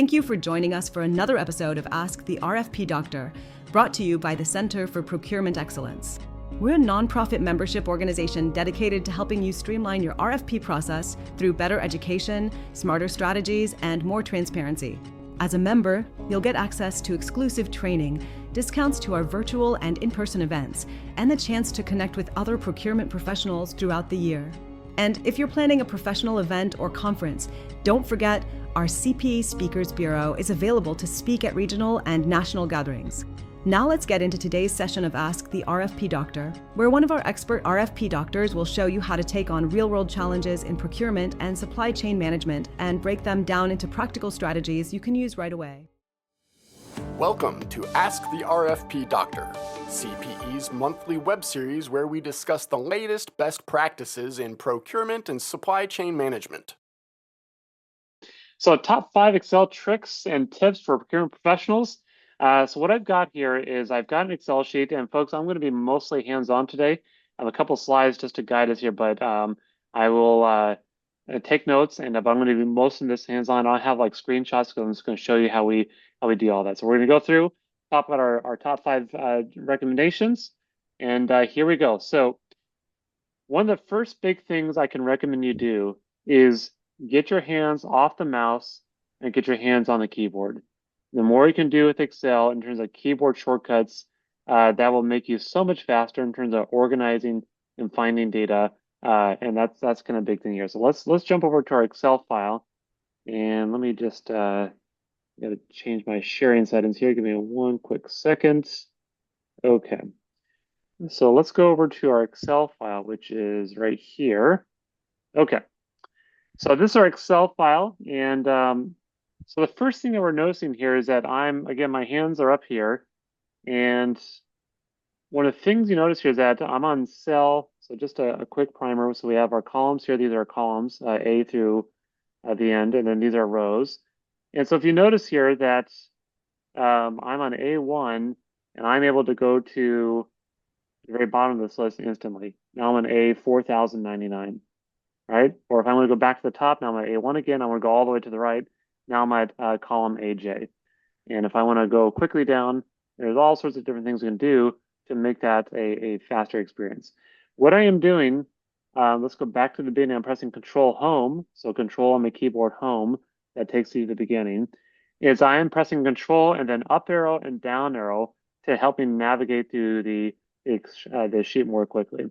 Thank you for joining us for another episode of Ask the RFP Doctor, brought to you by the Center for Procurement Excellence. We're a nonprofit membership organization dedicated to helping you streamline your RFP process through better education, smarter strategies, and more transparency. As a member, you'll get access to exclusive training, discounts to our virtual and in-person events, and the chance to connect with other procurement professionals throughout the year. And if you're planning a professional event or conference, don't forget our CPE Speakers Bureau is available to speak at regional and national gatherings. Now let's get into today's session of Ask the RFP Doctor, where one of our expert RFP doctors will show you how to take on real-world challenges in procurement and supply chain management and break them down into practical strategies you can use right away. Welcome to Ask the RFP Doctor, CPE's monthly web series where we discuss the latest best practices in procurement and supply chain management. So top 5 Excel tricks and tips for procurement professionals. So what I've got here is I've got an Excel sheet, and folks, I'm going to be mostly hands-on today. I have a couple slides just to guide us here, but I will take notes, and if I'm going to be most of this hands-on, I'll have like screenshots because I'm just going to show you how we do all that. So we're going to go through, talk about our top 5 recommendations, and here we go. So one of the first big things I can recommend you do is get your hands off the mouse and get your hands on the keyboard. The more you can do with Excel in terms of keyboard shortcuts, that will make you so much faster in terms of organizing and finding data, and that's kind of a big thing here. So let's jump over to our Excel file, and let me just gotta change my sharing settings here. Give me one quick second. Okay, so let's go over to our Excel file, which is right here. Okay, so this is our Excel file, and so the first thing that we're noticing here is that again, my hands are up here. And one of the things you notice here is that I'm on cell. So just a quick primer. So we have our columns here. These are our columns, A through the end. And then these are rows. And so if you notice here that I'm on A1 and I'm able to go to the very bottom of this list instantly. Now I'm on A4099, right? Or if I'm going to go back to the top, now I'm at A1 again. I'm going to go all the way to the right. Now I'm at column AJ. And if I want to go quickly down, there's all sorts of different things we can do to make that a faster experience. What I am doing, let's go back to the beginning. I'm pressing Control Home. So Control on my keyboard Home, that takes you to the beginning, is I am pressing Control and then up arrow and down arrow to help me navigate through the sheet more quickly.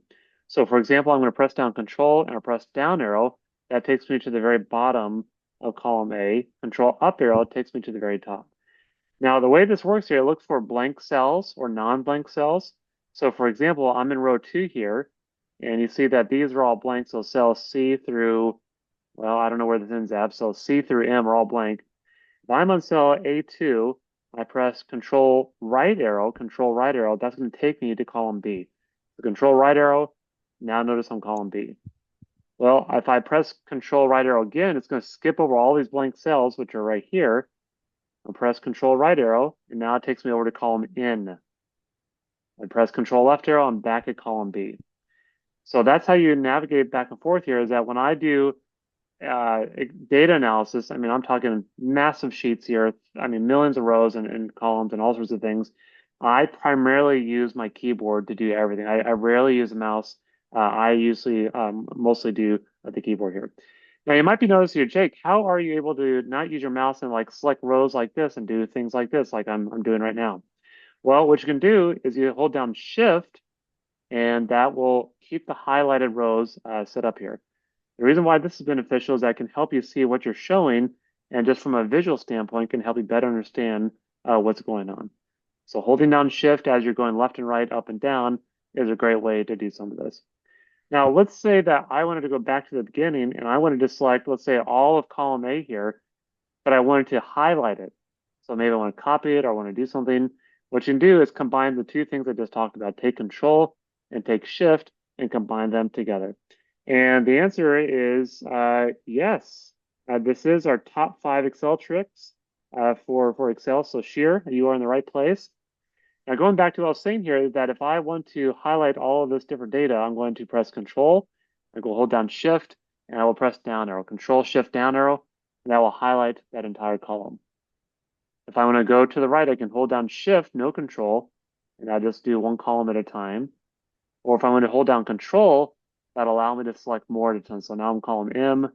So for example, I'm going to press down Control and I press down arrow. That takes me to the very bottom of column A. Control up arrow takes me to the very top. Now, the way this works here, look for blank cells or non-blank cells. So for example, I'm in row 2 here, and you see that these are all blank. So cells C through, well, I don't know where this ends at. So C through M are all blank. If I'm on cell A2, I press Control right arrow, that's going to take me to column B. So Control right arrow, now notice I'm column B. Well, if I press Control right arrow again, it's going to skip over all these blank cells, which are right here. I'll press Control right arrow, and now it takes me over to column N. I press Control left arrow, I'm back at column B. So that's how you navigate back and forth here, is that when I do data analysis, I mean, I'm talking massive sheets here, I mean, millions of rows and columns and all sorts of things. I primarily use my keyboard to do everything. I rarely use a mouse. I usually mostly do the keyboard here. Now you might be noticing here, Jake, how are you able to not use your mouse and like select rows like this and do things like this, like I'm doing right now? Well, what you can do is you hold down Shift, and that will keep the highlighted rows set up here. The reason why this is beneficial is that it can help you see what you're showing, and just from a visual standpoint, can help you better understand what's going on. So holding down Shift as you're going left and right, up and down is a great way to do some of this. Now, let's say that I wanted to go back to the beginning and I wanted to select, let's say, all of column A here, but I wanted to highlight it. So maybe I want to copy it or I want to do something. What you can do is combine the two things I just talked about, take Control and take Shift and combine them together. And the answer is yes. This is our top 5 Excel tricks for Excel. So Sheer, you are in the right place. Now, going back to what I was saying here, is that if I want to highlight all of this different data, I'm going to press Control, I will hold down Shift, and I will press down arrow, Control, Shift, down arrow, and that will highlight that entire column. If I want to go to the right, I can hold down Shift, no Control, and I just do one column at a time. Or if I want to hold down Control, that'll allow me to select more at a time. So now I'm column M,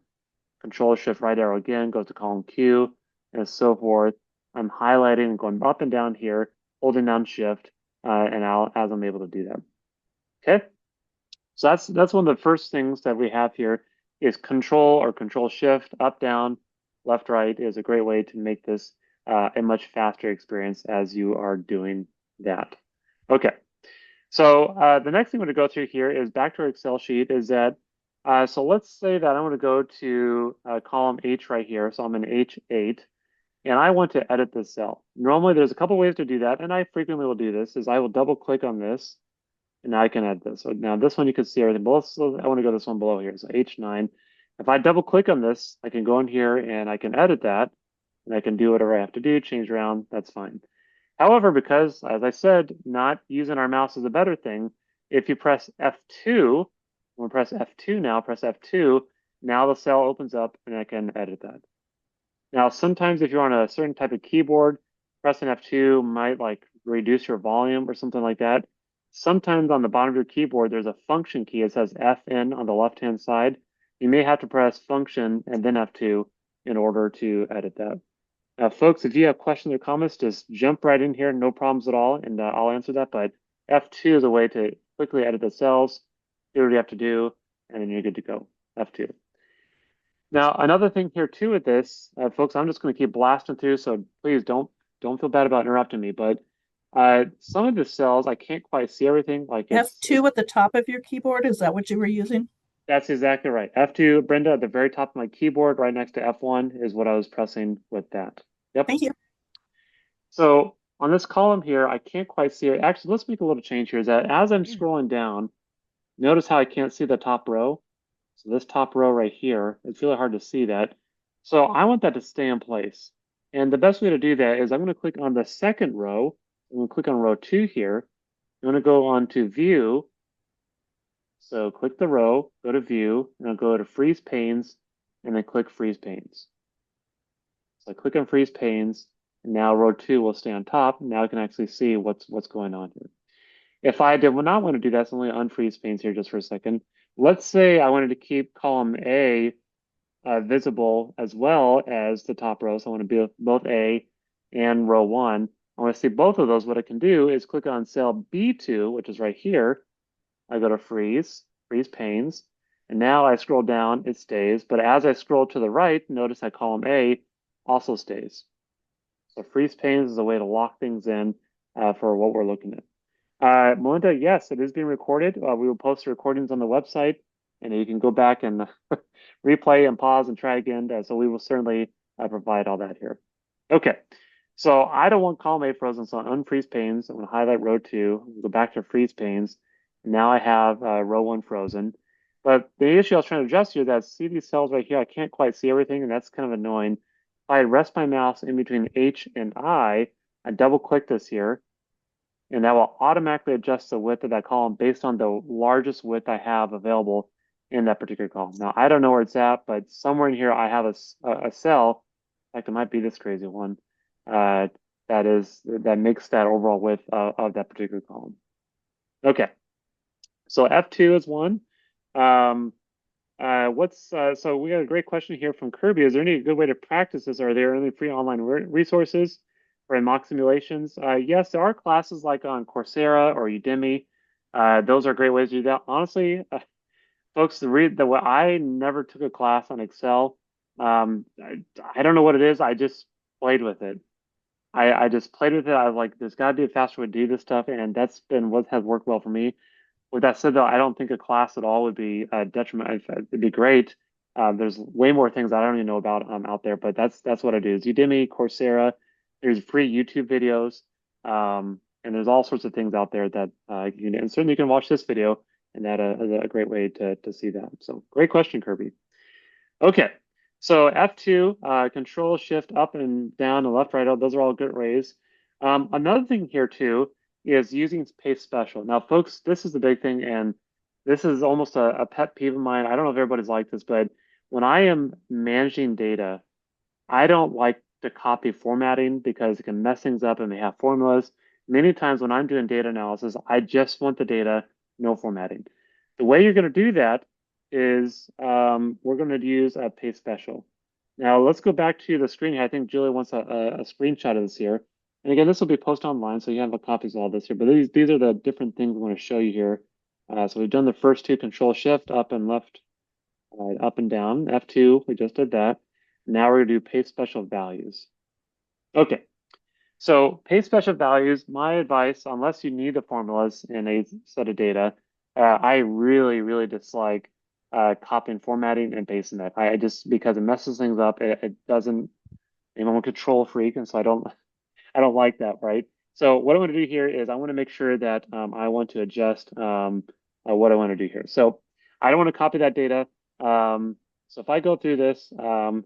Control Shift right arrow again, goes to column Q, and so forth. I'm highlighting and going up and down here, holding down Shift, and as I'm able to do that. Okay, so that's one of the first things that we have here is Control or Control Shift, up, down, left, right is a great way to make this a much faster experience as you are doing that. Okay, so the next thing we're going to go through here is back to our Excel sheet is that, so let's say that I want to go to column H right here. So I'm in H8 and I want to edit this cell. Normally there's a couple ways to do that, and I frequently will do this, is I will double click on this and now I can edit this. So now this one you can see everything below. So I want to go this one below here. So H9. If I double click on this, I can go in here and I can edit that and I can do whatever I have to do, change around, that's fine. However, because, as I said, not using our mouse is a better thing, if you press F2, we'll press F2 now, press F2, now the cell opens up and I can edit that. Now, sometimes if you're on a certain type of keyboard, pressing F2 might like reduce your volume or something like that. Sometimes on the bottom of your keyboard, there's a function key. It says FN on the left-hand side. You may have to press function and then F2 in order to edit that. Folks, if you have questions or comments, just jump right in here, no problems at all, and I'll answer that. But F2 is a way to quickly edit the cells, do what you have to do, and then you're good to go, F2. Now, another thing here too with this, folks, I'm just going to keep blasting through, so please don't feel bad about interrupting me, but some of the cells, I can't quite see everything. Like F2 at the top of your keyboard, is that what you were using? That's exactly right. F2, Brenda, at the very top of my keyboard, right next to F1 is what I was pressing with that. Yep. Thank you. So on this column here, I can't quite see it. Actually, let's make a little change here. Is that as I'm scrolling down, notice how I can't see the top row? So this top row right here, it's really hard to see that. So I want that to stay in place. And the best way to do that is I'm going to click on the second row. I'm going to click on row 2 here. I'm going to go on to View. So click the row, go to View, and I'll go to Freeze Panes, and then click Freeze Panes. So I click on Freeze Panes, and now row 2 will stay on top. Now I can actually see what's going on here. If I did not want to do that, so I'm going to unfreeze panes here just for a second. Let's say I wanted to keep column A visible as well as the top row. So I want to be both A and row 1. I want to see both of those. What I can do is click on cell B2, which is right here. I go to freeze panes, and now I scroll down, it stays. But as I scroll to the right, notice that column A also stays. So freeze panes is a way to lock things in for what we're looking at. Melinda, yes, it is being recorded. We will post the recordings on the website, and you can go back and replay and pause and try again. So we will certainly provide all that here. Okay, so I don't want column A frozen, so I'll unfreeze panes. I'm going to highlight row 2, go back to freeze panes. Now I have row 1 frozen. But the issue I was trying to address here, that see these cells right here, I can't quite see everything, and that's kind of annoying. If I rest my mouse in between H and I double click this here, and that will automatically adjust the width of that column based on the largest width I have available in that particular column. Now, I don't know where it's at, but somewhere in here I have a cell, in fact, it might be this crazy one, that makes that overall width of that particular column. Okay, so F2 is one. So we got a great question here from Kirby. Is there any good way to practice this? Are there any free online resources for mock simulations? Yes, there are classes like on Coursera or Udemy. Those are great ways to do that. Honestly, folks, I never took a class on Excel. I don't know what it is. I just played with it. I just played with it. I was like, there's got to be a faster way to do this stuff, and that's been what has worked well for me. With that said, though, I don't think a class at all would be detrimental. It'd be great. There's way more things I don't even know about out there, but that's what I do. Is Udemy, Coursera. There's free YouTube videos, and there's all sorts of things out there that you can. And certainly, you can watch this video, and that is a great way to see that. So, great question, Kirby. Okay, so F2, Control Shift up and down and left, right. Those are all good ways. Another thing here too is using paste special. Now, folks, this is the big thing, and this is almost a pet peeve of mine. I don't know if everybody's like this, but when I am managing data, I don't like to copy formatting because it can mess things up and may have formulas. Many times when I'm doing data analysis, I just want the data, no formatting. The way you're going to do that is we're going to use a paste special. Now let's go back to the screen here. I think Julia wants a screenshot of this here. And again, this will be posted online, so you have copies of all this here. But these are the different things we want to show you here. So we've done the first two, Control Shift, up and left, up and down. F2, we just did that. Now we're going to do paste special values. Okay, so paste special values, my advice, unless you need the formulas in a set of data, I really, really dislike copying, formatting, and pasting that. I just, because it messes things up, it doesn't, I'm a control freak, and so I don't like that, right? So what I want to do here is I want to make sure that I want to adjust what I want to do here. So I don't want to copy that data. So if I go through this, we're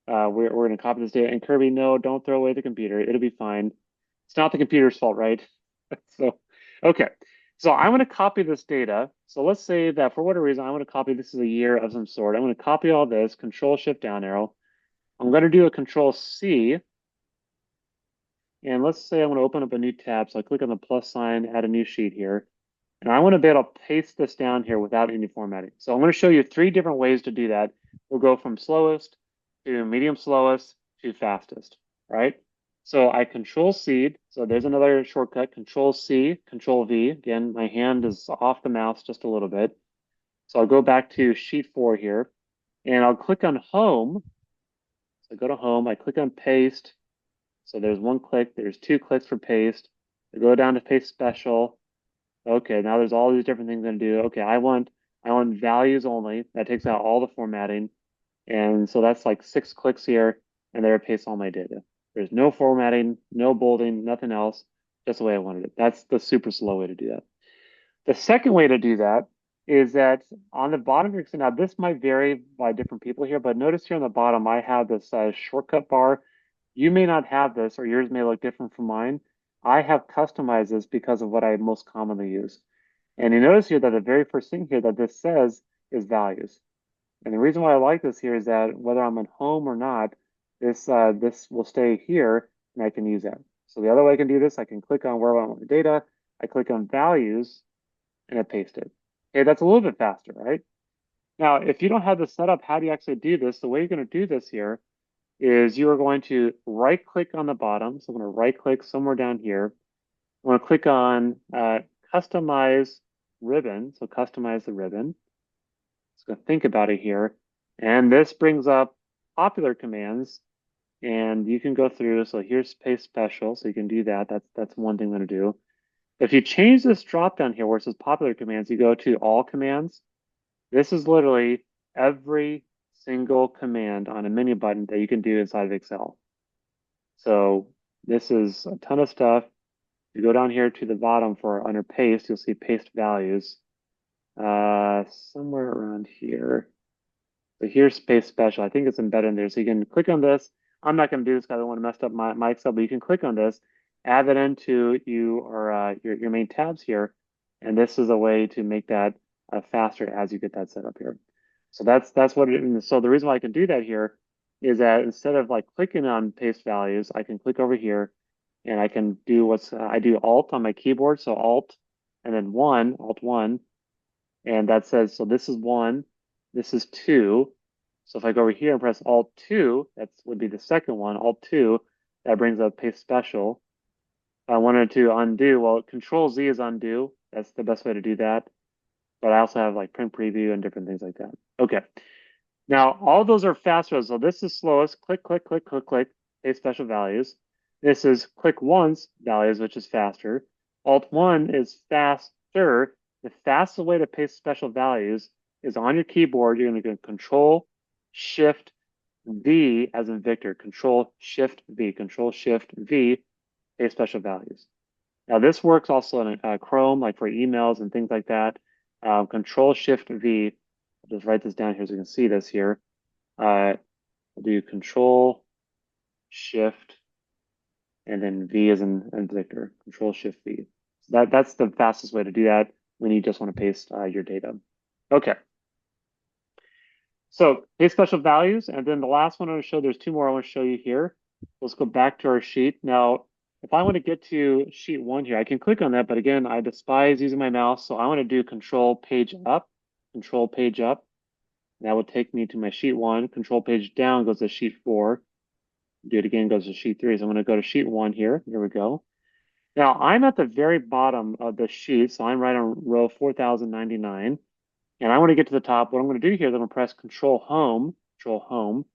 going to copy this data. And Kirby, no, don't throw away the computer. It'll be fine. It's not the computer's fault, right? So, okay. So I want to copy this data. So let's say that for whatever reason, I want to copy, this is a year of some sort. I'm going to copy all this, Control Shift down arrow. I'm going to do a Control C. And let's say I want to open up a new tab. So I click on the plus sign, add a new sheet here. And I want to be able to paste this down here without any formatting. So I'm going to show you 3 different ways to do that. We'll go from slowest to medium slowest to fastest, right? So I Control C. So there's another shortcut, Control C, Control V. Again, my hand is off the mouse just a little bit. So I'll go back to sheet 4 here, and I'll click on Home. So I go to Home, I click on Paste. So there's 1 click, there's 2 clicks for paste. I go down to Paste Special. Okay, now there's all these different things I'm gonna do. Okay, I want values only. That takes out all the formatting. And so that's like 6 clicks here, and there it pastes all my data. There's no formatting, no bolding, nothing else, just the way I wanted it. That's the super slow way to do that. The second way to do that is that on the bottom here, now this might vary by different people here, but notice here on the bottom, I have this shortcut bar. You may not have this, or yours may look different from mine. I have customized this because of what I most commonly use. And you notice here that the very first thing here that this says is values. And the reason why I like this here is that whether I'm at home or not, this will stay here and I can use that. So the other way I can do this, I can click on where I want the data, I click on values, and I paste it. Okay, that's a little bit faster, right? Now, if you don't have this set up, how do you actually do this? The way you're going to do this here is you are going to right click on the bottom. So I'm going to right click somewhere down here. I'm going to click on customize ribbon. So customize the ribbon. Just going to think about it here. And this brings up popular commands. And you can go through. So here's paste special. So you can do that. That's one thing I'm going to do. If you change this drop down here where it says popular commands, you go to all commands. This is literally every single command on a menu button that you can do inside of Excel. So this is a ton of stuff. You go down here to the bottom for under paste, you'll see paste values somewhere around here. So here's paste special. I think it's embedded in there. So you can click on this. I'm not going to do this because I don't want to mess up my Excel, but you can click on this, add that into your main tabs here. And this is a way to make that faster as you get that set up here. So that's what it is. So the reason why I can do that here is that instead of like clicking on paste values, I can click over here and I can do I do Alt on my keyboard. So Alt and then Alt 1. And that says, so this is 1, this is 2. So if I go over here and press Alt 2, that would be the second one, Alt 2, that brings up paste special. If I wanted to undo, well, Control Z is undo. That's the best way to do that. But I also have like print preview and different things like that. Okay. Now, all those are faster. So this is slowest. Click, click, click, click, click, paste special values. This is click once values, which is faster. Alt 1 is faster. The fastest way to paste special values is on your keyboard. You're going to go Control Shift V as in Victor. Control Shift V. Control Shift V. Paste special values. Now this works also in Chrome, like for emails and things like that. Control Shift V. I'll just write this down here so you can see this here. I'll do Control Shift and then V as in Victor. Control Shift V. So that's the fastest way to do that when you just want to paste your data. Okay. So paste special values, and then the last one I want to show, there's 2 more I want to show you here. Let's go back to our sheet. Now, if I want to get to sheet 1 here, I can click on that, but again, I despise using my mouse, so I want to do control page up, control page up. That will take me to my sheet 1. Control page down goes to sheet 4. Do it again, goes to sheet 3. So I'm going to go to sheet 1 here. Here we go. Now, I'm at the very bottom of the sheet, so I'm right on row 4099. And I want to get to the top. What I'm going to do here is I'm going to press Control Home, Control Home.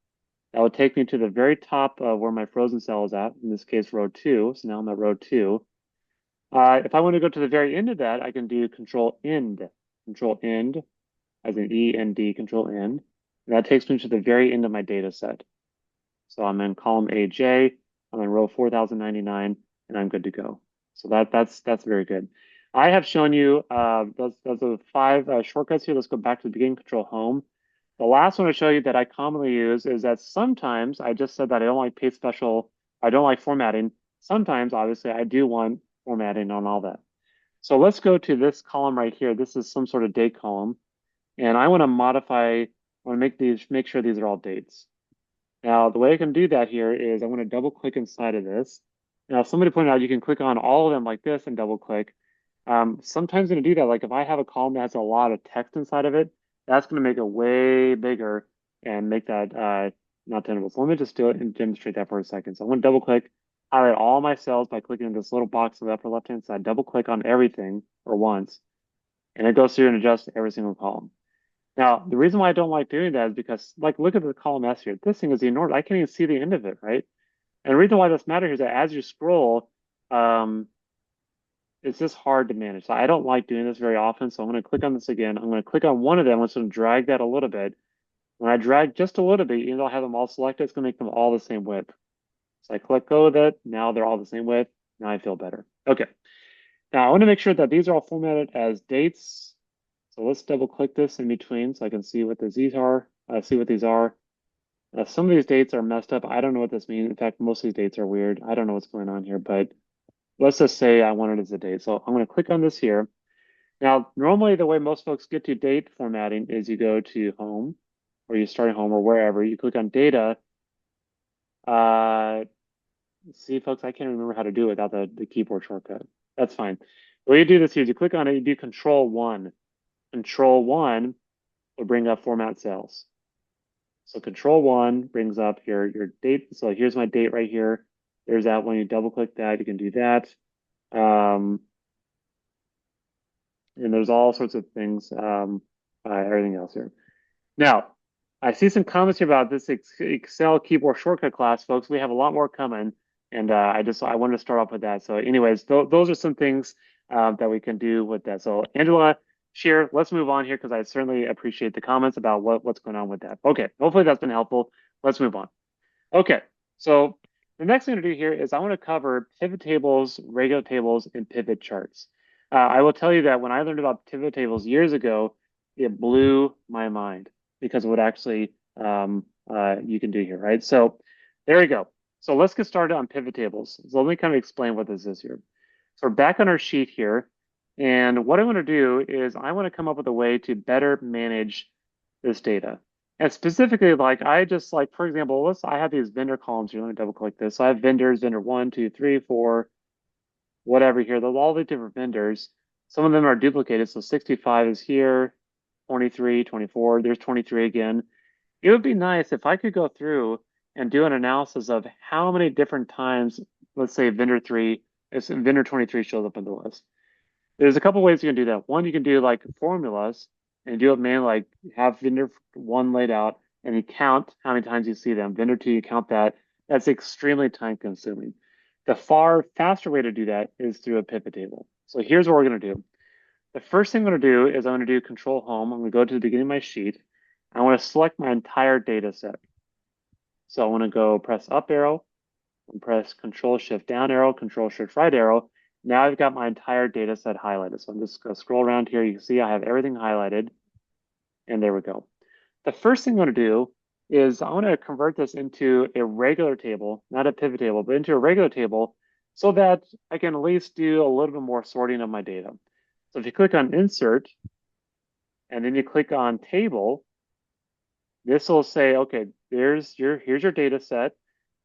That would take me to the very top of where my frozen cell is at, in this case, row 2. So now I'm at row 2. If I want to go to the very end of that, I can do Control End, as in E-N-D, Control End. And that takes me to the very end of my data set. So I'm in column AJ, I'm in row 4099, and I'm good to go. So that's very good. I have shown you those are 5 shortcuts here. Let's go back to the beginning, Control Home. The last one to show you that I commonly use is that sometimes I just said that I don't like paste special, I don't like formatting. Sometimes, obviously, I do want formatting on all that. So let's go to this column right here. This is some sort of date column. And I want to modify, I want to make sure these are all dates. Now, the way I can do that here is I want to double click inside of this. Now, somebody pointed out you can click on all of them like this and double click. Sometimes I'm going to do that. Like if I have a column that has a lot of text inside of it, that's going to make it way bigger and make that not tenable. So let me just do it and demonstrate that for a second. So I'm going to double click, highlight all my cells by clicking on this little box on the upper left-hand side, double click on everything or once, and it goes through and adjusts every single column. Now, the reason why I don't like doing that is because, like, look at the column S here. This thing is enormous. I can't even see the end of it, right? And the reason why this matters is that as you scroll, it's just hard to manage. So I don't like doing this very often. So I'm going to click on this again. I'm going to click on one of them. I'm just going to drag that a little bit. When I drag just a little bit, even though I have them all selected, it's going to make them all the same width. So I click go with it. Now they're all the same width. Now I feel better. Okay. Now I want to make sure that these are all formatted as dates. So let's double click this in between so I can see what these are. Some of these dates are messed up. I don't know what this means. In fact, most of these dates are weird. I don't know what's going on here, but let's just say I want it as a date. So I'm going to click on this here. Now, normally the way most folks get to date formatting is you go to home, or you start at home, or wherever. You click on data. See, folks, I can't remember how to do it without the keyboard shortcut. That's fine. The way you do this here is you click on it, you do Control 1. Control 1 will bring up format cells. So Control 1 brings up your date. So here's my date right here. There's that one. You double click that, you can do that. And there's all sorts of things, everything else here. Now, I see some comments here about this Excel keyboard shortcut class, folks. We have a lot more coming, and I wanted to start off with that. So anyways, those are some things that we can do with that. So Angela, Sheer, let's move on here because I certainly appreciate the comments about what's going on with that. Okay, hopefully that's been helpful. Let's move on. Okay, so the next thing to do here is I want to cover pivot tables, regular tables, and pivot charts. I will tell you that when I learned about pivot tables years ago, it blew my mind because of what actually you can do here, right? So there we go. So let's get started on pivot tables. So let me kind of explain what this is here. So we're back on our sheet here. And what I want to do is I want to come up with a way to better manage this data. And specifically, like I just like, for example, I have these vendor columns here. Let me double click this. So I have vendors, vendor 1, 2, 3, 4, whatever here. There's all the different vendors. Some of them are duplicated. So 65 is here, 23, 24, there's 23 again. It would be nice if I could go through and do an analysis of how many different times, let's say vendor 23 shows up in the list. There's a couple ways you can do that. One, you can do like formulas and do it manually, like have vendor 1 laid out and you count how many times you see them. Vendor 2, you count that. That's extremely time consuming. The far faster way to do that is through a pivot table. So here's what we're going to do. The first thing I'm going to do is I'm going to do Control Home. I'm going to go to the beginning of my sheet. I want to select my entire data set. So I want to go press up arrow and press Control Shift down arrow, Control Shift right arrow. Now I've got my entire data set highlighted. So I'm just going to scroll around here. You can see I have everything highlighted. And there we go. The first thing I'm going to do is I want to convert this into a regular table, not a pivot table, but into a regular table so that I can at least do a little bit more sorting of my data. So if you click on Insert, and then you click on Table, this will say, okay, here's your data set.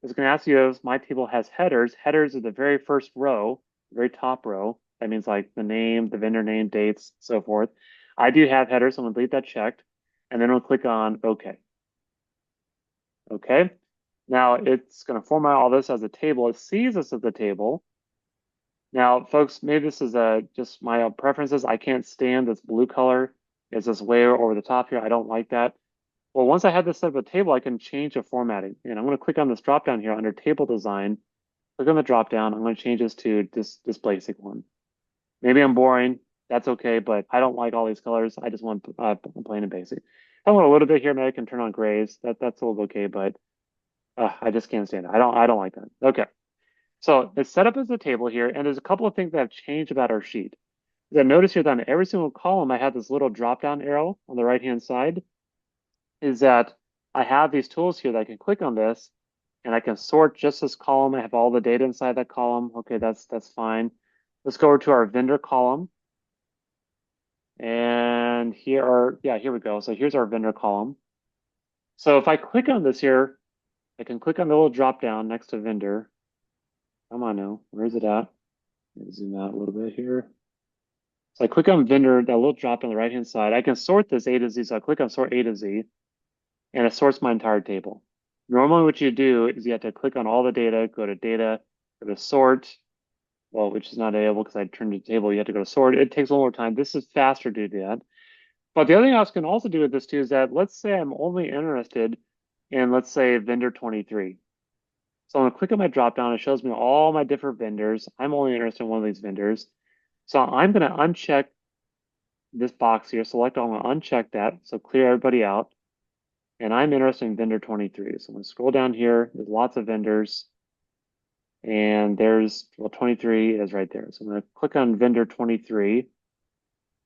it's going to ask you if my table has headers. Headers are the very first row, very top row. That means like the name, the vendor name, dates, so forth. I do have headers, so I'm going to leave that checked. And then I'll click on OK. OK. Now it's going to format all this as a table. It sees this as a table. Now, folks, maybe this is just my preferences. I can't stand this blue color. It's just way over the top here. I don't like that. Well, once I have this set up a table, I can change the formatting. And I'm going to click on this drop down here under table design. Click on the drop down. I'm going to change this to this basic one. Maybe I'm boring. That's okay, but I don't like all these colors. I just want plain and basic. I want a little bit here. Maybe I can turn on grays. That's a little okay, but I just can't stand it. I don't like that. Okay. So it's set up as a table here, and there's a couple of things that have changed about our sheet. Notice here that on every single column, I have this little drop-down arrow on the right-hand side. Is that I have these tools here that I can click on this, and I can sort just this column. I have all the data inside that column. Okay, that's fine. Let's go over to our vendor column. And here we go. So here's our vendor column. So if I click on this here, I can click on the little drop-down next to vendor. Come on now, where is it at? Zoom out a little bit here. So I click on vendor, that little drop on the right-hand side. I can sort this A to Z. So I click on sort A to Z, and it sorts my entire table. Normally what you do is you have to click on all the data, go to sort, well, which is not available because I turned the table. You have to go to sort. It takes a little more time. This is faster to do that. But the other thing I can also do with this too is that let's say I'm only interested in, let's say, vendor 23. So I'm going to click on my dropdown. It shows me all my different vendors. I'm only interested in one of these vendors. So I'm going to uncheck this box here. Select all. I'm going to uncheck that. So clear everybody out. And I'm interested in vendor 23. So I'm going to scroll down here. There's lots of vendors. And there's, well, 23 is right there. So I'm going to click on vendor 23.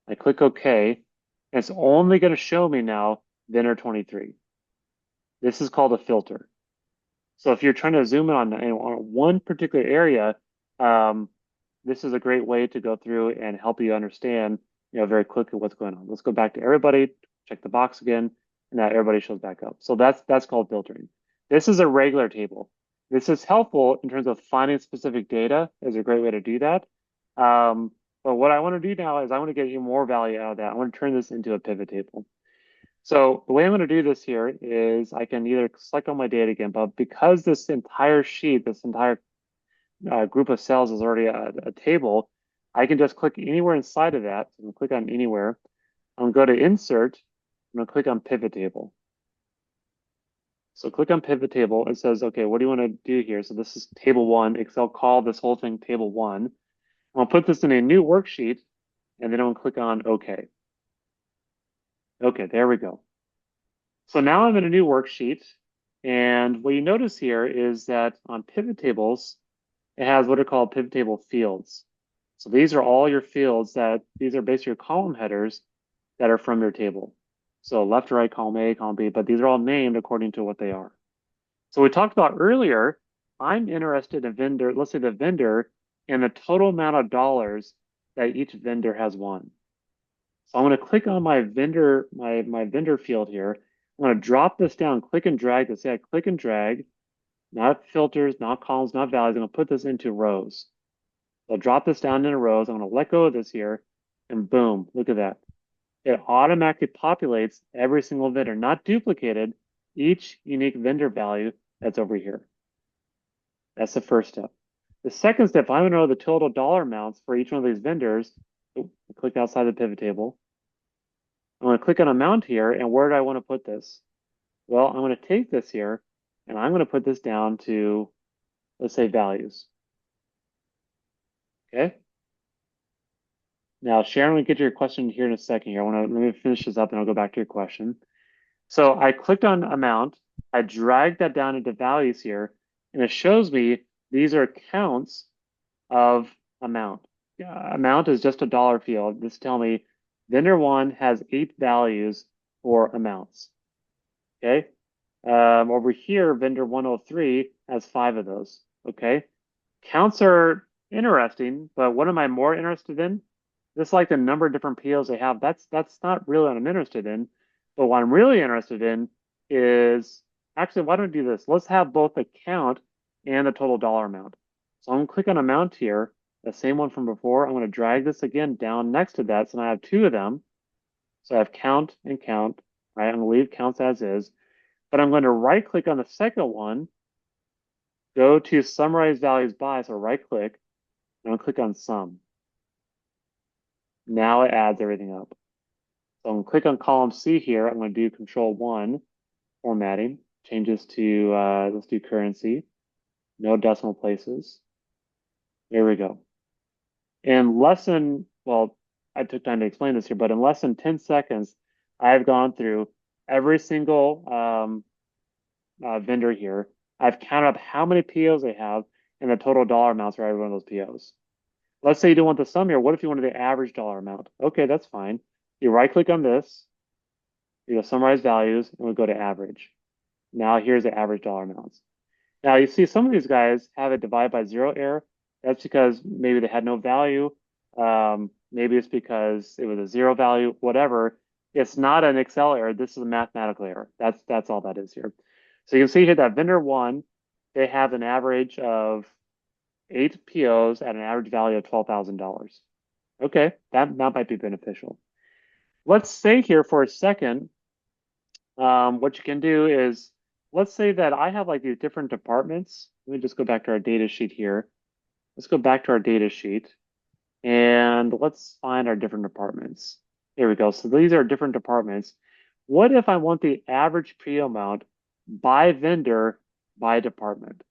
I click OK. And it's only going to show me now vendor 23. This is called a filter. So if you're trying to zoom in on one particular area, this is a great way to go through and help you understand, very quickly what's going on. Let's go back to everybody, check the box again, and now everybody shows back up. So that's called filtering. This is a regular table. This is helpful in terms of finding specific data. It's a great way to do that. But what I want to do now is I want to get you more value out of that. I want to turn this into a pivot table. So the way I'm going to do this here is I can either select all my data again, but because this entire sheet, this entire group of cells is already a table, I can just click anywhere inside of that. So I'm going to click on anywhere. I'm going to go to Insert. I'm going to click on Pivot Table. So click on Pivot Table. It says, okay, what do you want to do here? So this is Table 1. Excel called this whole thing Table 1. I'll put this in a new worksheet, and then I'm going to click on OK. Okay, there we go. So now I'm in a new worksheet, and what you notice here is that on pivot tables, it has what are called pivot table fields. So these are all your fields these are basically your column headers that are from your table. So left to right, column A, column B, but these are all named according to what they are. So we talked about earlier, I'm interested in vendor, let's say the vendor, and the total amount of dollars that each vendor has won. So I'm going to click on my vendor, my vendor field here. I'm going to drop this down, click and drag this. I click and drag, not filters, not columns, not values. I'm going to put this into rows. So I'll drop this down into rows. I'm going to let go of this here, and boom, look at that. It automatically populates every single vendor, not duplicated, each unique vendor value that's over here. That's the first step. The second step, I want to know the total dollar amounts for each one of these vendors. Click outside the pivot table. I'm going to click on amount here, and where do I want to put this? Well, I'm going to take this here, and I'm going to put this down to, let's say, values. Okay. Now, Sharon, we'll get to your question here in a second here. Let me finish this up, and I'll go back to your question. So I clicked on amount. I dragged that down into values here, and it shows me these are counts of amount. Amount is just a dollar field. This tells me vendor 1 has 8 values for amounts. Okay. Over here, vendor 103 has 5 of those. Okay. Counts are interesting, but what am I more interested in? Just like the number of different POs they have, that's not really what I'm interested in. But what I'm really interested in is, actually, why don't we do this? Let's have both a count and the total dollar amount. So I'm going to click on amount here, the same one from before. I'm going to drag this again down next to that. So now I have two of them. So I have count and count, right? I'm going to leave counts as is, but I'm going to right click on the second one, go to summarize values by, so right click, and I'm going to click on sum. Now it adds everything up. So I'm going to click on column C here. I'm going to do control 1, formatting, changes to, let's do currency, no decimal places. There we go. In less than, well, I took time to explain this here, but in less than 10 seconds, I've gone through every single vendor here. I've counted up how many POs they have and the total dollar amounts for every one of those POs. Let's say you don't want the sum here. What if you wanted the average dollar amount? Okay, that's fine. You right click on this, you go summarize values, and we go to average. Now here's the average dollar amounts. Now you see some of these guys have it divided by 0 error. That's because maybe they had no value. Maybe it's because it was a 0 value, whatever. It's not an Excel error. This is a mathematical error. That's all that is here. So you can see here that vendor 1, they have an average of 8 POs at an average value of $12,000. Okay, that might be beneficial. Let's say here for a second, what you can do is, let's say that I have like these different departments. Let me just go back to our data sheet here. Let's go back to our data sheet and let's find our different departments. Here we go. So these are different departments. What if I want the average PO amount by vendor by department?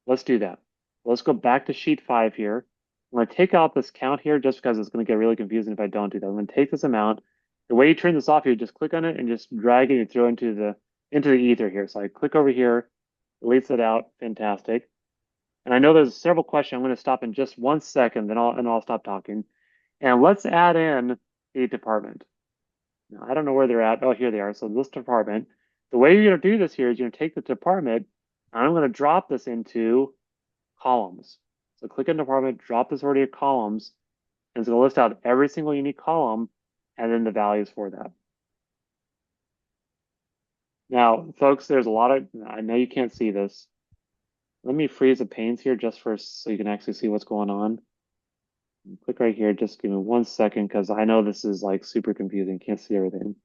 Let's do that. Let's go back to sheet 5 here. I'm going to take out this count here just because it's going to get really confusing if I don't do that. I'm going to take this amount. The way you turn this off, you just click on it and just drag it and throw it into the ether here. So I click over here, deletes it out. Fantastic. And I know there's several questions. I'm going to stop in just 1 second, then I'll stop talking. And let's add in the department. Now, I don't know where they're at. Oh, here they are. So this department. The way you're going to do this here is you're going to take the department, and I'm going to drop this into columns. So click on department, drop this already at columns, and it's going to list out every single unique column and then the values for that. Now, folks, there's a lot of, I know you can't see this. Let me freeze the panes here just for so you can actually see what's going on. Click right here. Just give me 1 second because I know this is like super confusing. Can't see everything.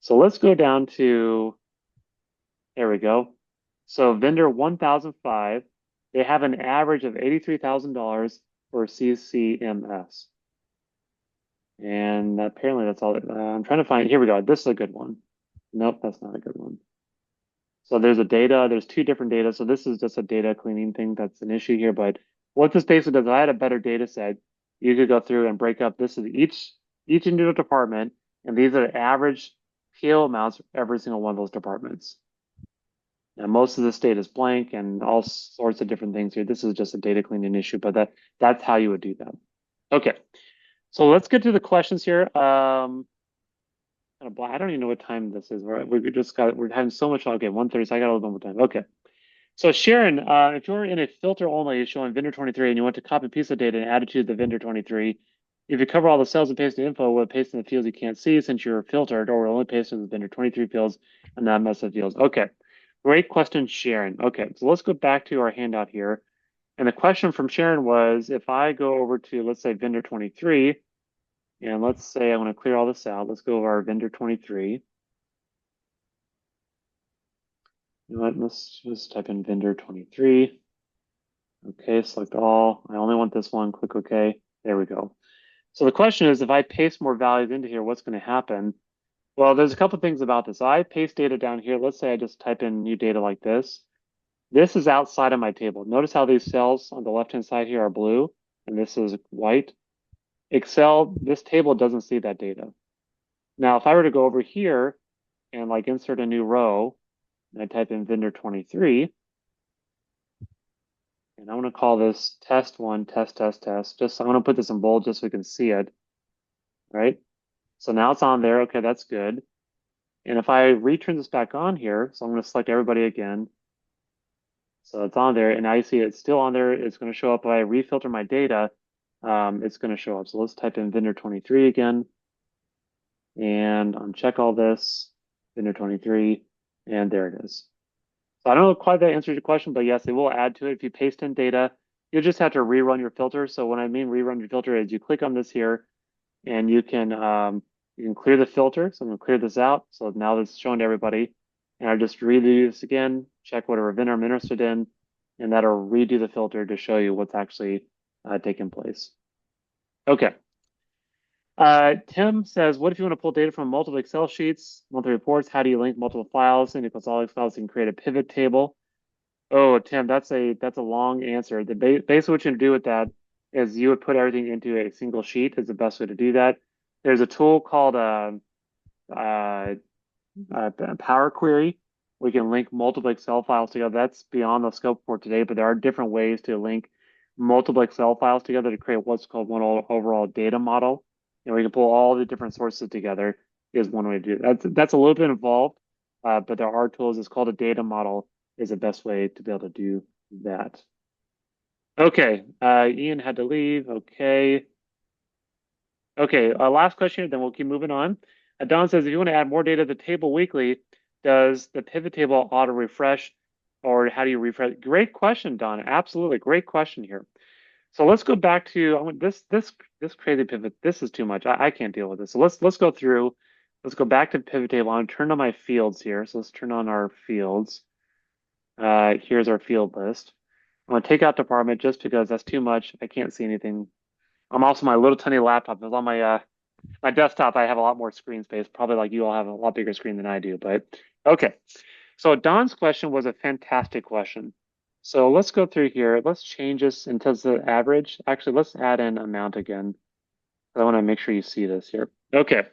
So let's go down to, there we go. So vendor 1005, they have an average of $83,000 for CCMS. And apparently that's all. I'm trying to find, here we go. This is a good one. Nope, that's not a good one. So there's there's 2 different data. So this is just a data cleaning thing that's an issue here. But what this basically does, if I had a better data set, you could go through and break up, this is each individual department, and these are the average PO amounts for every single one of those departments. Now, most of this data is blank and all sorts of different things here. This is just a data cleaning issue, but that's how you would do that. Okay, so let's get to the questions here. I don't even know what time this is. We're having so much. Okay, 1:30, so I got a little bit more time. Okay. So Sharon, if you're in a filter only showing vendor 23 and you want to copy a piece of data and add it to the vendor 23, if you cover all the cells and paste the info, we'll paste in the fields you can't see since you're filtered, or we'll only paste in the vendor 23 fields and not mess with fields. Okay, great question, Sharon. Okay, so let's go back to our handout here. And the question from Sharon was, if I go over to, let's say, vendor 23, and let's say I want to clear all this out. Let's go over our vendor 23. You know what, let's just type in vendor 23. Okay, select all. I only want this one, click OK. There we go. So the question is, if I paste more values into here, what's going to happen? Well, there's a couple things about this. I paste data down here. Let's say I just type in new data like this. This is outside of my table. Notice how these cells on the left-hand side here are blue, and this is white. Excel, this table doesn't see that data. Now, if I were to go over here and like insert a new row, and I type in vendor 23, and I want to call this test 1, test. Just I want to put this in bold just so we can see it, right? So now it's on there. Okay, that's good. And if I return this back on here, so I'm going to select everybody again. So it's on there, and now you see it's still on there. It's going to show up if I refilter my data. It's going to show up. So let's type in vendor 23 again, and uncheck all this, vendor 23. And there it is. So I don't know quite that answers your question, but yes, it will add to it. If you paste in data, you'll just have to rerun your filter. So what I mean rerun your filter is you click on this here and you can clear the filter. So I'm gonna clear this out. So now it's shown to everybody. And I'll just redo this again, check whatever vendor I'm interested in, and that'll redo the filter to show you what's actually taking place. Okay. Tim says, what if you want to pull data from multiple Excel sheets, monthly reports? How do you link multiple files? And equals all files, you can create a pivot table. Oh, Tim, that's a long answer. Basically what you can do with that is you would put everything into a single sheet is the best way to do that. There's a tool called Power Query. We can link multiple Excel files together. That's beyond the scope for today, but there are different ways to link multiple Excel files together to create what's called one overall data model. And we can pull all the different sources together is one way to do it. That's a little bit involved, but there are tools. It's called a data model is the best way to be able to do that. Okay, Ian had to leave. Okay. Okay, last question, then we'll keep moving on. Don says, if you want to add more data to the table weekly, does the pivot table auto refresh or how do you refresh? Great question, Don. Absolutely, great question here. So let's go back to this crazy pivot. This is too much. I can't deal with this. So let's go through. Let's go back to the pivot table. I'm turn on my fields here. So let's turn on our fields. Here's our field list. I'm gonna take out department just because that's too much. I can't see anything. I'm also my little tiny laptop. It's on my desktop. I have a lot more screen space. Probably like you all have a lot bigger screen than I do. But okay. So Don's question was a fantastic question. So let's go through here. Let's change this into the average. Actually, let's add in amount again. I want to make sure you see this here. Okay.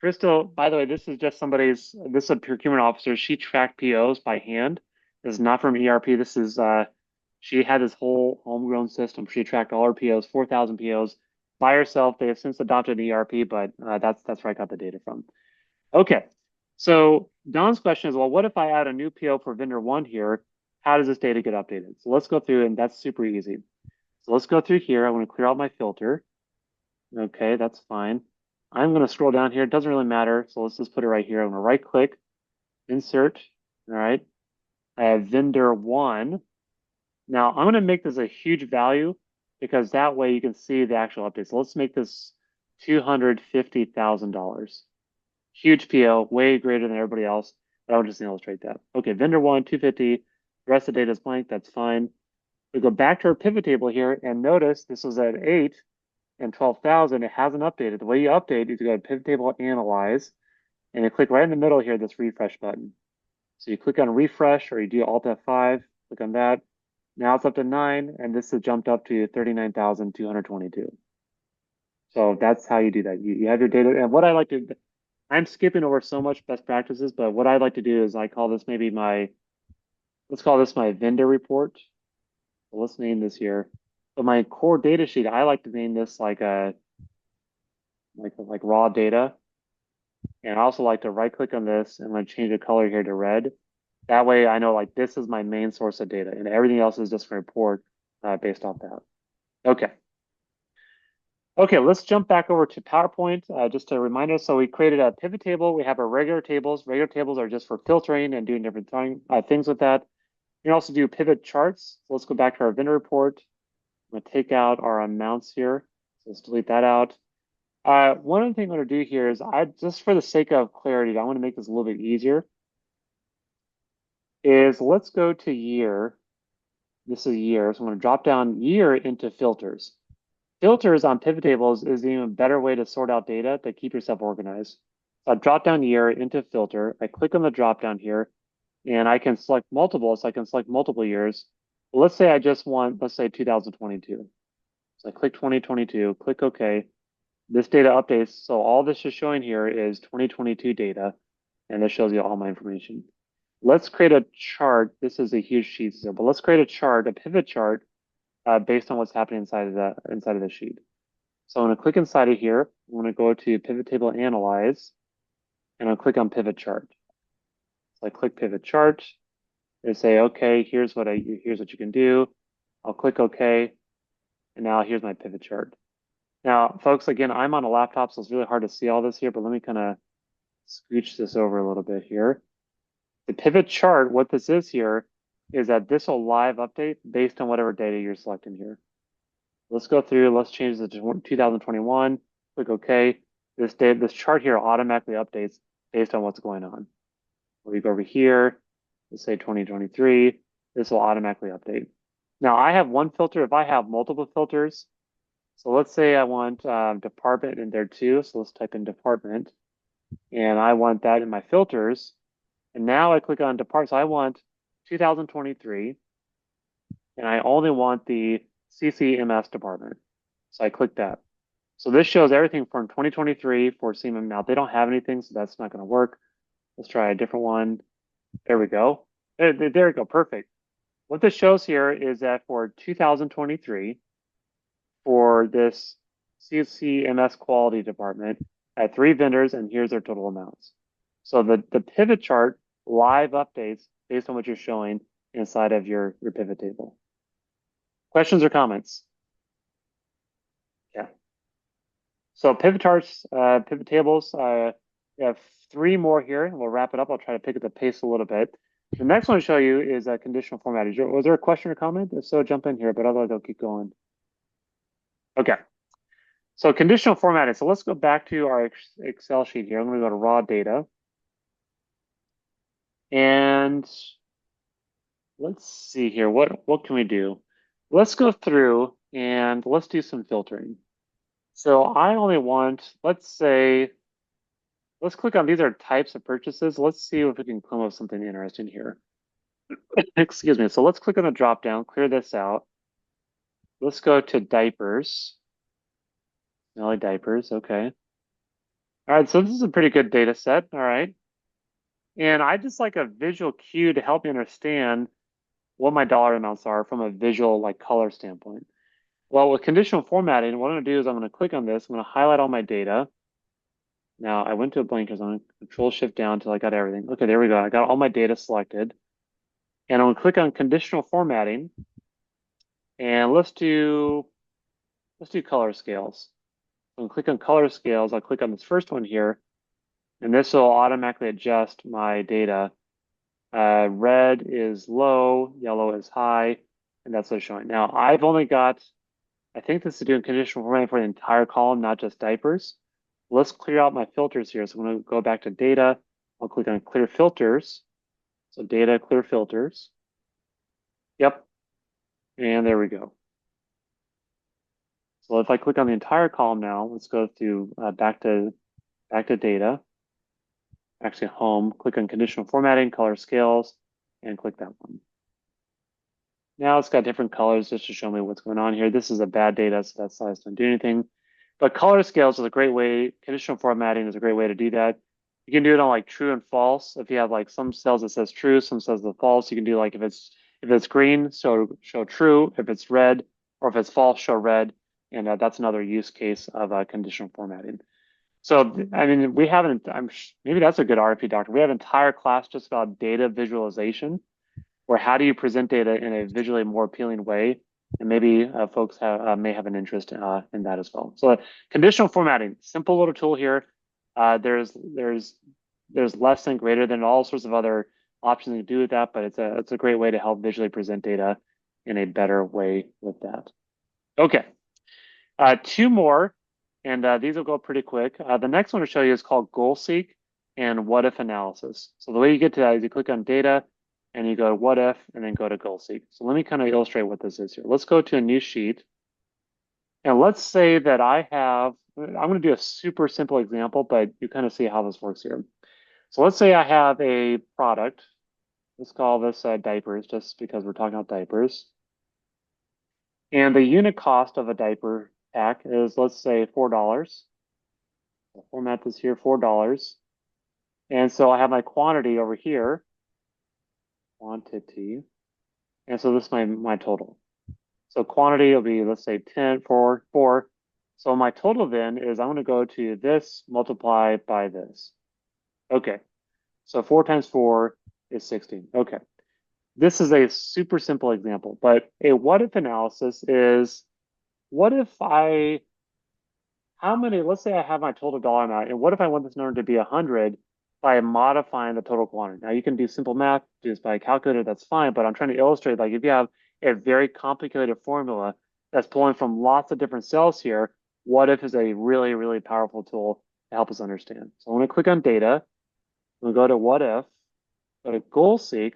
Crystal, by the way, this is just this is a procurement officer. She tracked POs by hand. This is not from ERP. This is, she had this whole homegrown system. She tracked all her POs, 4,000 POs by herself. They have since adopted an ERP, but that's where I got the data from. Okay. So Don's question is, well, what if I add a new PO for vendor one here? How does this data get updated? So let's go through, and that's super easy. So let's go through here. I want to clear out my filter. Okay, that's fine. I'm going to scroll down here. It doesn't really matter. So let's just put it right here. I'm going to right click, insert. All right. I have vendor one. Now I'm going to make this a huge value because that way you can see the actual update. So let's make this $250,000. Huge PO, way greater than everybody else. But I would just illustrate that. Okay, vendor one, 250. The rest of the data is blank. That's fine. We go back to our pivot table here and notice this was at 8 and 12,000. It hasn't updated. The way you update is you go to pivot table analyze and you click right in the middle here, this refresh button. So you click on refresh or you do Alt F5, click on that. Now it's up to 9 and this has jumped up to 39,222. So that's how you do that. You have your data. And what I like to, I'm skipping over so much best practices, but what I like to do is I call this maybe let's call this my vendor report. So let's name this here. But my core data sheet, I like to name this like raw data. And I also like to right click on this and I'm going to change the color here to red. That way I know like this is my main source of data and everything else is just a report based off that. Okay. Okay, let's jump back over to PowerPoint just to remind us. So we created a pivot table. We have our regular tables. Regular tables are just for filtering and doing different things with that. You can also do pivot charts. So let's go back to our vendor report. I'm gonna take out our amounts here. So let's delete that out. One other thing I'm gonna do here is just for the sake of clarity, I want to make this a little bit easier. Let's go to year. This is year. So I'm gonna drop down year into filters. Filters on pivot tables is an even better way to sort out data to keep yourself organized. So I drop down year into filter. I click on the drop down here and I can select multiple. So I can select multiple years. Well, let's say I just want, let's say 2022. So I click 2022, click OK. This data updates. So all this is showing here is 2022 data. And this shows you all my information. Let's create a chart. This is a huge sheet here, but let's create a chart, a pivot chart based on what's happening inside of the sheet. So I'm going to click inside of here. I'm going to go to pivot table analyze, and I'll click on pivot chart. So I click pivot chart. They say, okay, here's what you can do. I'll click OK, and now here's my pivot chart. Now, folks, again, I'm on a laptop, so it's really hard to see all this here, but let me kind of scooch this over a little bit here. The pivot chart, what this is here, is that this will live update based on whatever data you're selecting here. Let's go through, let's change it to 2021, click OK. This chart here automatically updates based on what's going on. We go over here, let's say 2023, this will automatically update. Now I have one filter. If I have multiple filters, so let's say I want department in there too. So let's type in department, and I want that in my filters. And now I click on department. So I want 2023, and I only want the CCMS department. So I click that. So this shows everything from 2023 for CMM. Now they don't have anything, so that's not going to work. Let's try a different one. There we go. There we go. Perfect. What this shows here is that for 2023, for this CCMS quality department, I had 3 vendors, and here's their total amounts. So the pivot chart live updates based on what you're showing inside of your pivot table. Questions or comments? Yeah. So pivot charts, pivot tables, we have 3 more here, and we'll wrap it up. I'll try to pick up the pace a little bit. The next one to show you is conditional formatting. Was there a question or comment? If so, jump in here, but otherwise I'll keep going. Okay. So conditional formatting. So let's go back to our Excel sheet here. I'm going to go to raw data. And let's see here. What can we do? Let's go through and let's do some filtering. So I only want, let's say, let's click on these are types of purchases. Let's see if we can come up with something interesting here. Excuse me. So let's click on the drop down, clear this out. Let's go to diapers. Smelly diapers. Okay. All right. So this is a pretty good data set. All right. And I just like a visual cue to help me understand what my dollar amounts are from a visual like color standpoint. Well, with conditional formatting, what I'm going to do is I'm going to click on this. I'm going to highlight all my data. Now I went to a blank, so I'm going to Control Shift down until I got everything. Okay, there we go. I got all my data selected. And I'm going to click on conditional formatting. And let's do color scales. I'm going to click on color scales. I'll click on this first one here. And this will automatically adjust my data. Red is low, yellow is high, and that's what's showing. Now I've only got, I think this is doing conditional formatting for the entire column, not just diapers. Let's clear out my filters here. So I'm going to go back to data. I'll click on clear filters. So data, clear filters. Yep. And there we go. So if I click on the entire column now, let's go to back to data. Actually home, click on conditional formatting, color scales, and click that one. Now it's got different colors just to show me what's going on here. This is a bad data, so that size doesn't do anything. But color scales is a great way, conditional formatting is a great way to do that. You can do it on like true and false. If you have like some cells that says true, some cells that false, you can do like if it's green, so show true. If it's red, or if it's false, show red. And that's another use case of conditional formatting. So, I mean, we haven't, maybe that's a good RFP doctor. We have an entire class just about data visualization, or how do you present data in a visually more appealing way? And maybe folks may have an interest in that as well. So conditional formatting, simple little tool here. There's less than greater than all sorts of other options you can do with that, but it's a great way to help visually present data in a better way with that. Okay, 2 more. And these will go pretty quick. The next one to show you is called goal seek and what if analysis. So the way you get to that is you click on data and you go to what if and then go to goal seek. So let me kind of illustrate what this is here. Let's go to a new sheet. And let's say that I have, I'm going to do a super simple example, but you kind of see how this works here. So let's say I have a product. Let's call this diapers, just because we're talking about diapers. And the unit cost of a diaper pack is, let's say, $4. I'll format this here, $4. And so I have my quantity over here, quantity. And so this is my total. So quantity will be, let's say, 10 for 4. So my total then is I'm going to go to this multiplied by this. Okay. So 4 times 4 is 16. Okay. This is a super simple example, but a what if analysis is, what if let's say I have my total dollar amount, and what if I want this number to be 100, by modifying the total quantity. Now you can do simple math, do this by a calculator, that's fine, but I'm trying to illustrate, like if you have a very complicated formula that's pulling from lots of different cells here, what if is a really, really powerful tool to help us understand. So I'm going to click on data. We'll go to what if, go to goal seek.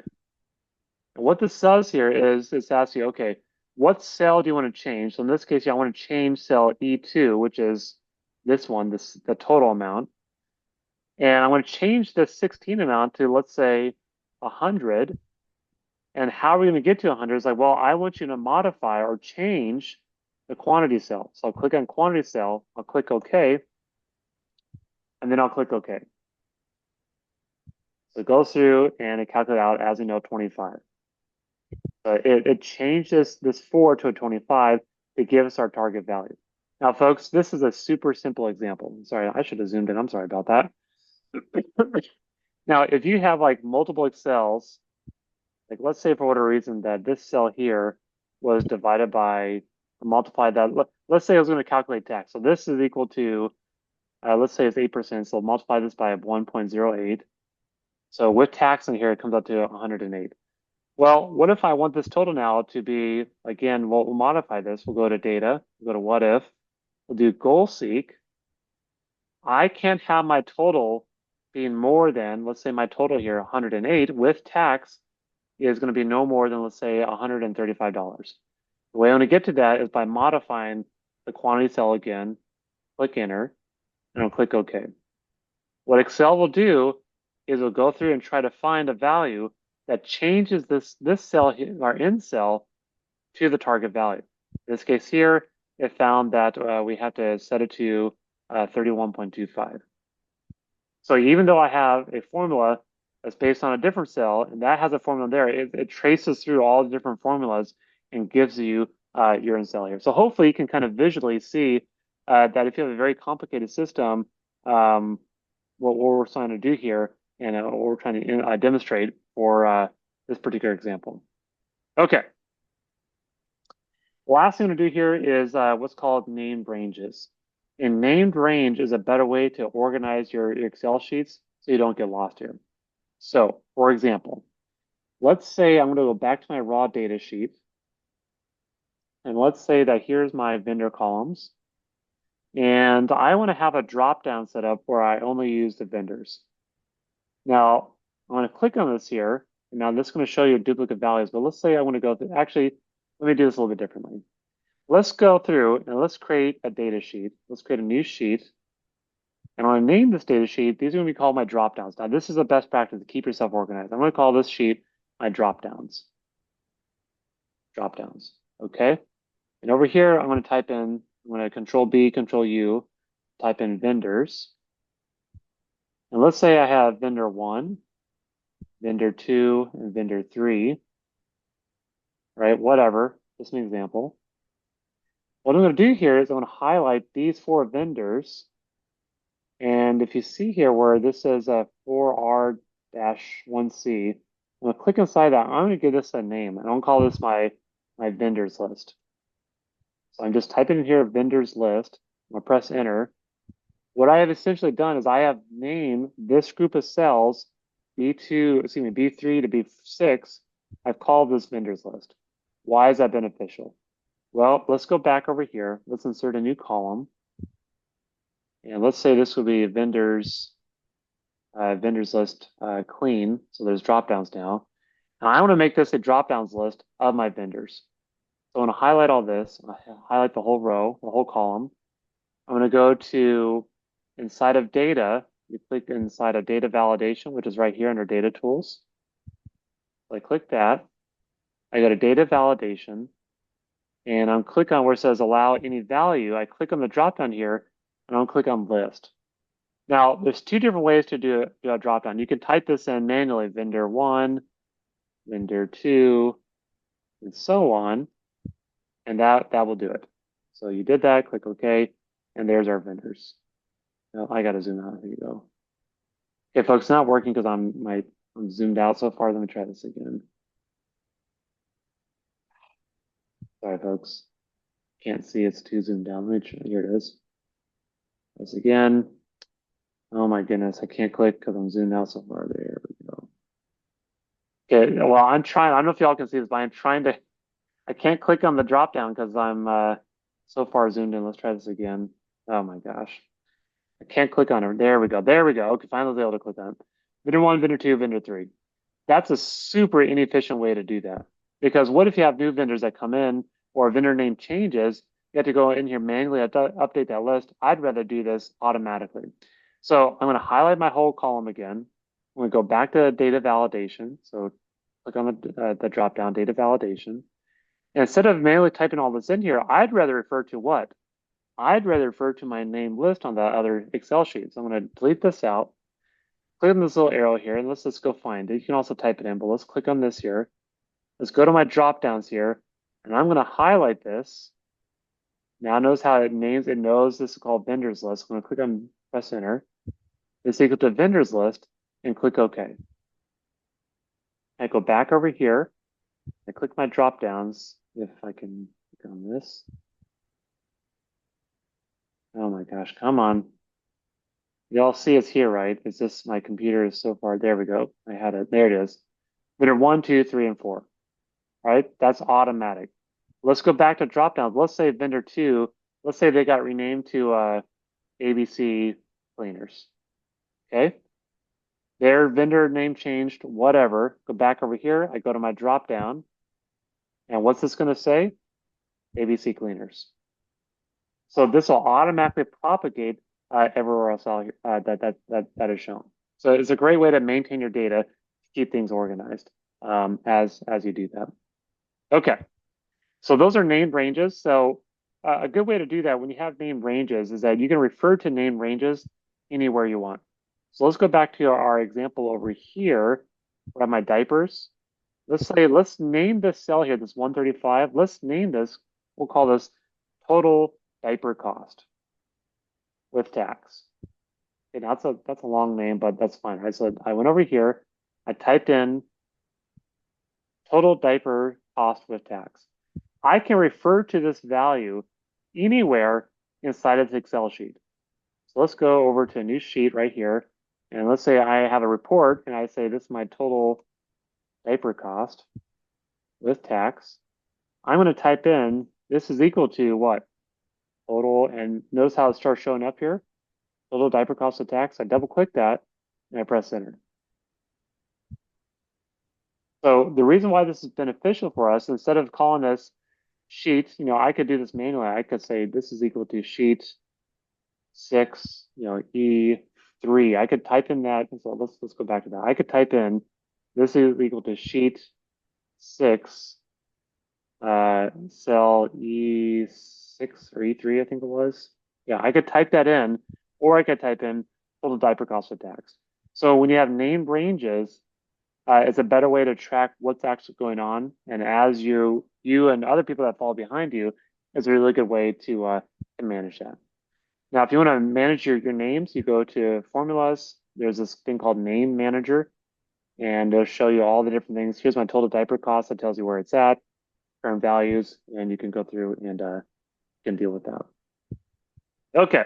And what this says here is it's asking you, okay, what cell do you want to change? So in this case, I want to change cell E2, which is this one, the total amount. And I want to change the 16 amount to, let's say, 100. And how are we going to get to 100? It's like, well, I want you to modify or change the quantity cell. So I'll click on quantity cell, I'll click OK, and then I'll click OK. So it goes through and it calculates out, as we know, 25. So it changes this 4 to a 25 to give us our target value. Now, folks, this is a super simple example. Sorry, I should have zoomed in. I'm sorry about that. Now, if you have like multiple Excels, like let's say for whatever reason that this cell here was divided by, multiplied that, let's say I was going to calculate tax. So this is equal to, let's say it's 8%. So multiply this by 1.08. So with tax in here, it comes out to 108. Well, what if I want this total now to be, again, we'll modify this. We'll go to data, we'll go to what if, we'll do goal seek. I can't have my total being more than, let's say my total here, 108 with tax is going to be no more than, let's say, $135. The way I want to get to that is by modifying the quantity cell again, click enter, and I'll click OK. What Excel will do is it'll go through and try to find a value that changes this cell, our end cell, to the target value. In this case here, it found that we have to set it to 31.25. So even though I have a formula that's based on a different cell, and that has a formula there, it traces through all the different formulas and gives you your end cell here. So hopefully you can kind of visually see that if you have a very complicated system, what we're trying to do here and what we're trying to demonstrate for this particular example. Okay. The last thing I'm going to do here is what's called named ranges. And named range is a better way to organize your Excel sheets so you don't get lost here. So, for example, let's say I'm going to go back to my raw data sheet. And let's say that here's my vendor columns. And I want to have a drop-down set up where I only use the vendors. Now, I'm going to click on this here. And now this is going to show you duplicate values. But let's say I want to go through, actually, let me do this a little bit differently. Let's go through and let's create a data sheet. Let's create a new sheet. And I'm going to name this data sheet. These are going to be called my drop-downs. Now, this is a best practice to keep yourself organized. I'm going to call this sheet my drop-downs. Drop-downs, okay? And over here, I'm going to type in, I'm going to Control B, Control U, type in vendors. And let's say I have vendor 1, vendor 2, and vendor 3, right? Whatever, just an example. What I'm going to do here is I'm going to highlight these 4 vendors. And if you see here where this says 4R-1C, I'm going to click inside that. I'm going to give this a name. And I'm going to call this my vendors list. So I'm just typing in here vendors list. I'm going to press enter. What I have essentially done is I have named this group of cells B2, excuse me, B3 to B6. I've called this vendors list. Why is that beneficial? Well, let's go back over here. Let's insert a new column. And let's say this would be vendors list clean. So there's drop-downs now. And I want to make this a drop-downs list of my vendors. So I'm going to highlight all this. Highlight the whole row, the whole column. I'm going to go to inside of data. You click inside of data validation, which is right here under data tools. So I click that. I go to data validation. And I'm click on where it says allow any value. I click on the drop-down here. And I'll click on list. Now, there's 2 different ways to do a dropdown. You can type this in manually, vendor 1, vendor 2, and so on. And that will do it. So you did that, click OK, and there's our vendors. Now, I got to zoom out. Here you go. Okay, folks, it's not working because I'm zoomed out so far. Let me try this again. Sorry, folks. Can't see, it's too zoomed down. Let me try. Here it is. This again. Oh my goodness, I can't click because I'm zoomed out so far. There we go. Okay, well, I'm trying. I don't know if y'all can see this, but I'm trying to. I can't click on the drop down because I'm so far zoomed in. Let's try this again. Oh my gosh. I can't click on it. There we go. There we go. Okay, finally I was able to click on it. Vendor 1, vendor 2, vendor 3. That's a super inefficient way to do that. Because what if you have new vendors that come in or a vendor name changes? You have to go in here manually update that list. I'd rather do this automatically. So I'm going to highlight my whole column again. I'm going to go back to data validation. So click on the drop down data validation. And instead of manually typing all this in here, I'd rather refer to what? I'd rather refer to my name list on the other Excel sheet. So I'm going to delete this out, click on this little arrow here, and let's just go find it. You can also type it in, but let's click on this here. Let's go to my drop downs here, and I'm going to highlight this. Now notice how it knows this is called vendors list. I'm going to click on press enter. It's equal to vendors list and click OK. I go back over here. I click my drop downs. If I can click on this. Oh my gosh, come on. Y'all see it's here, right? It's just my computer is so far. There we go. I had it. There it is. Vendor 1, 2, 3, and 4. All right, that's automatic. Let's go back to drop downs. Let's say vendor 2, let's say they got renamed to ABC Cleaners. Okay. Their vendor name changed, whatever. Go back over here. I go to my drop down. And what's this going to say? ABC Cleaners. So this will automatically propagate everywhere else that is shown. So it's a great way to maintain your data, keep things organized as you do that. Okay, so those are named ranges. So a good way to do that when you have named ranges is that you can refer to named ranges anywhere you want. So let's go back to our example over here. We have my diapers. Let's name this cell here, this 135. Let's name this, we'll call this total diaper cost with tax. Okay, that's a long name, but that's fine, right? So I went over here, I typed in total diaper cost with tax. I can refer to this value anywhere inside of the Excel sheet. So let's go over to a new sheet right here. And let's say I have a report and I say this is my total diaper cost with tax. I'm going to type in this is equal to what? Total, and notice how it starts showing up here. Total diaper cost with tax. I double click that and I press enter. So the reason why this is beneficial for us, instead of calling this sheet, I could do this manually. I could say this is equal to sheet 6, E3. I could type in that. So let's go back to that. I could type in this is equal to sheet 6, cell E6 or E3, I think it was. Yeah, I could type that in, or I could type in total diaper cost with tax. So when you have named ranges, it's a better way to track what's actually going on. And as you and other people that fall behind you, it's a really good way to manage that. Now, if you want to manage your names, you go to formulas. There's this thing called name manager, and it'll show you all the different things. Here's my total diaper cost. That tells you where it's at, current values, and you can go through and can deal with that. Okay.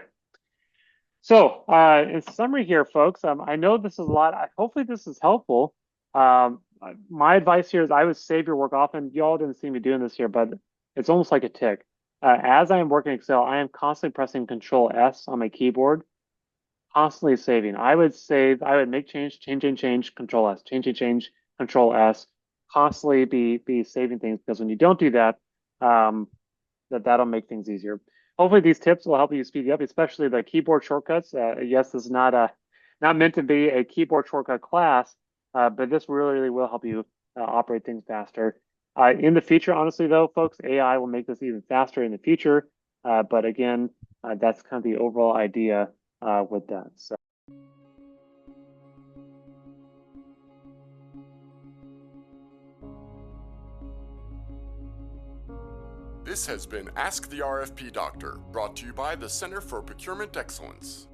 So in summary here, folks, I know this is a lot. Hopefully this is helpful. My advice here is I would save your work often. Y'all didn't see me doing this here, but it's almost like a tick. As I am working Excel, I am constantly pressing Control S on my keyboard, constantly saving. I would make change, Control S, change, Control S, constantly be saving things, because when you don't do that, that'll make things easier. Hopefully these tips will help you speed up, especially the keyboard shortcuts. Yes, this is not meant to be a keyboard shortcut class, but this really will help you operate things faster. In the future, honestly, though, folks, AI will make this even faster in the future. But again, that's kind of the overall idea with that. So. This has been Ask the RFP Doctor, brought to you by the Center for Procurement Excellence.